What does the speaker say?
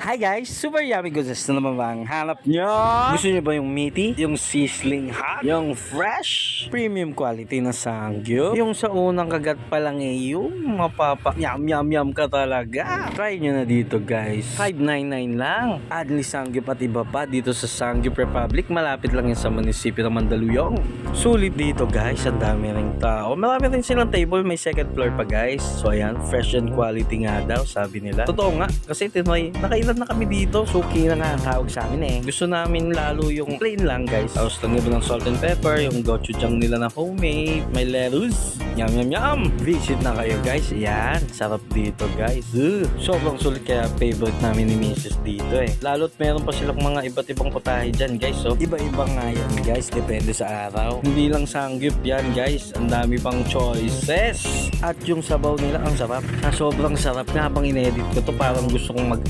Hi guys, super yummy goodness na naman bang hanap nyo? Gusto nyo ba yung meaty, yung sizzling hot, yung fresh, premium quality na Sangyup? Yung sa unang kagat pa lang yung mapapa yum yum yum ka talaga. Try nyo na dito guys, $5.99 lang. Adli Sangyup at iba pa dito sa Sangyup Republic. Malapit lang yan sa munisipyo ng Mandaluyong. Sulit dito guys, ang dami ring tao. Marami rin silang table, may second floor pa guys. So ayan, fresh and quality nga daw sabi nila. Totoo nga, kasi tinoy, nakailan na kami dito. Suki na nga ang tawag sa amin eh. Gusto namin lalo yung plain lang guys. Tapos lang nyo ng salt and pepper, yung gochujang nila na homemade, may lettuce. Yum yum yum. Visit na kayo guys. Yan, sarap dito guys. Sobrang sulit kaya favorite namin ni Mrs. dito eh. Lalo't meron pa silang mga iba't ibang putahe dyan guys. So, iba-iba nga yan guys. Depende sa araw. Hindi lang Sangyup yan guys. Ang dami pang choices. At yung sabaw nila ang sarap. Sobrang sarap nga habang inedit ko to. Parang gusto kong mag